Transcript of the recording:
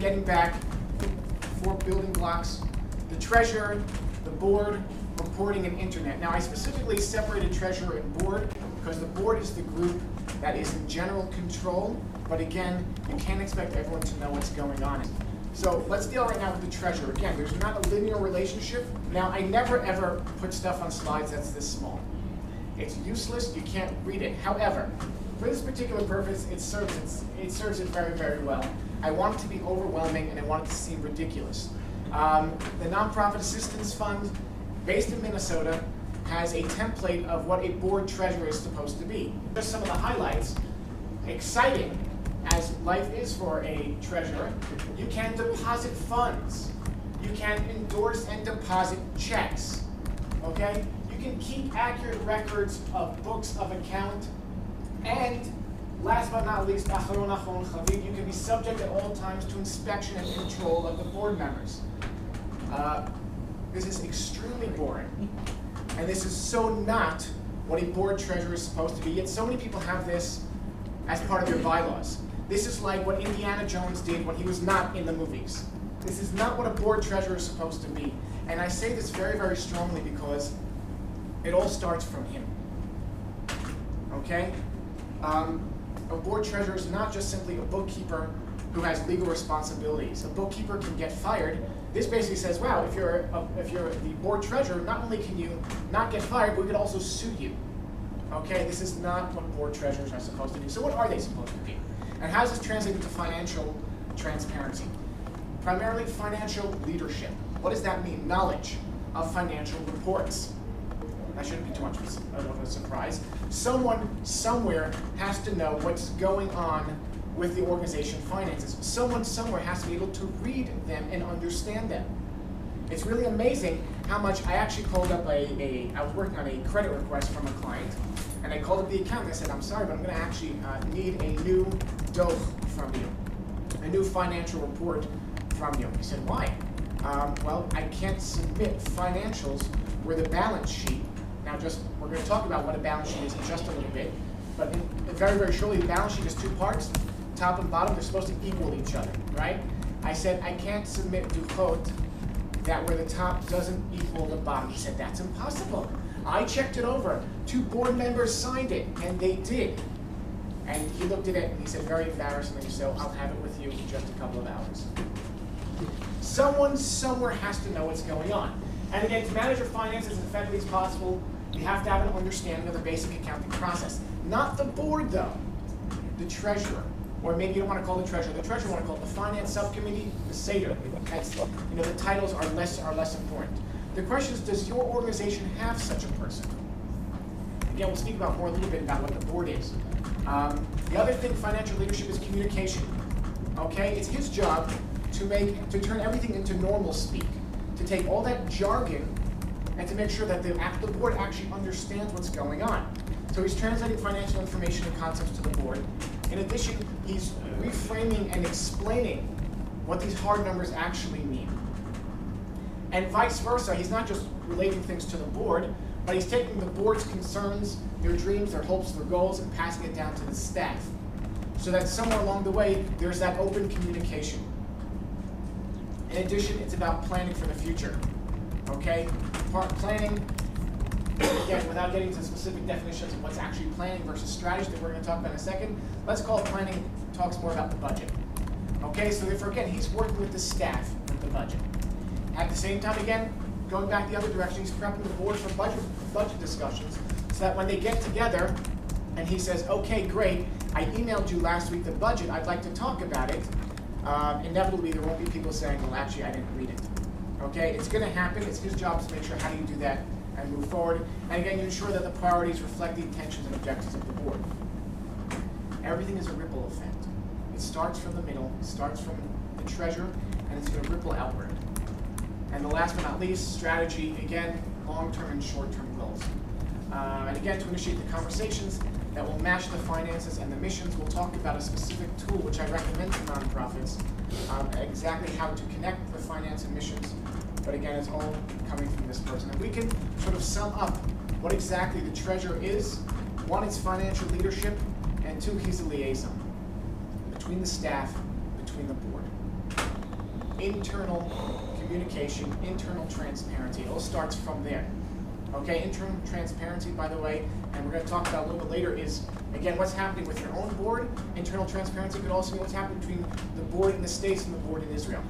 getting back, 4 building blocks: the treasurer, the board, reporting, and internet. Now, I specifically separated treasurer and board because the board is the group that is in general control, but again, you can't expect everyone to know what's going on. So let's deal right now with the treasurer. Again, there's not a linear relationship. Now, I never ever put stuff on slides that's this small. It's useless, you can't read it. However, for this particular purpose, it serves it very, very well. I want it to be overwhelming and I want it to seem ridiculous. The Nonprofit Assistance Fund, based in Minnesota, has a template of what a board treasurer is supposed to be. Just some of the highlights. Exciting as life is for a treasurer, you can deposit funds. You can endorse and deposit checks. Okay? You can keep accurate records of books of account. And last but not least, achron achron chaviv, you can be subject at all times to inspection and control of the board members. This is extremely boring. And this is so not what a board treasurer is supposed to be. Yet so many people have this as part of their bylaws. This is like what Indiana Jones did when he was not in the movies. This is not what a board treasurer is supposed to be. And I say this very, very strongly because it all starts from him. Okay? A board treasurer is not just simply a bookkeeper who has legal responsibilities. A bookkeeper can get fired. This basically says, wow, if you're the board treasurer, not only can you not get fired, but we could also sue you. Okay, this is not what board treasurers are supposed to do. So what are they supposed to be? And how does this translate into financial transparency? Primarily financial leadership. What does that mean? Knowledge of financial reports. That shouldn't be too much of a surprise. Someone somewhere has to know what's going on with the organization finances. Someone somewhere has to be able to read them and understand them. It's really amazing how much I actually called up I was working on a credit request from a client, and I called up the accountant. I said, I'm sorry, but I'm going to actually need a new doch from you, a new financial report from you. He said, why? Well, I can't submit financials where the balance sheet. Now, we're going to talk about what a balance sheet is in just a little bit, but very, very shortly, the balance sheet is 2 parts, top and bottom. They're supposed to equal each other, right? I said, I can't submit duchot that where the top doesn't equal the bottom. He said, that's impossible. I checked it over. 2 board members signed it, and they did. And he looked at it, and he said, very embarrassingly so, I'll have it with you in just a couple of hours. Someone somewhere has to know what's going on. And again, to manage your finances as effectively as possible, you have to have an understanding of the basic accounting process. Not the board, though. The treasurer. Or maybe you don't want to call it the treasurer. The treasurer want to call it the finance subcommittee, the seder. The titles are less important. The question is, does your organization have such a person? Again, we'll speak about more a little bit about what the board is. The other thing, financial leadership, is communication. Okay, it's his job to turn everything into normal speak, to take all that jargon and to make sure that the board actually understands what's going on. So he's translating financial information and concepts to the board. In addition, he's reframing and explaining what these hard numbers actually mean. And vice versa, he's not just relating things to the board, but he's taking the board's concerns, their dreams, their hopes, their goals, and passing it down to the staff. So that somewhere along the way, there's that open communication. In addition, it's about planning for the future. Okay? Planning, again, without getting into specific definitions of what's actually planning versus strategy that we're going to talk about in a second, let's call it planning talks more about the budget. Okay, so therefore, again, he's working with the staff with the budget. At the same time, again, going back the other direction, he's prepping the board for budget discussions so that when they get together and he says, okay, great, I emailed you last week the budget, I'd like to talk about it, inevitably there won't be people saying, well, actually, I didn't read it. Okay, it's going to happen. It's his job to make sure how do you do that and move forward. And again, you ensure that the priorities reflect the intentions and objectives of the board. Everything is a ripple effect. It starts from the middle, it starts from the treasurer, and it's going to ripple outward. And the last but not least, strategy, again, long-term and short-term goals. And again, to initiate the conversations that will match the finances and the missions, we'll talk about a specific tool which I recommend to nonprofits, exactly how to connect the finance and missions. But again, it's all coming from this person. And we can sort of sum up what exactly the treasurer is. 1, it's financial leadership, and 2, he's a liaison between the staff, between the board. internal communication, internal transparency. It all starts from there. Okay, internal transparency, by the way, and we're going to talk about a little bit later, is, again, what's happening with your own board. Internal transparency could also be what's happening between the board in the States and the board in Israel.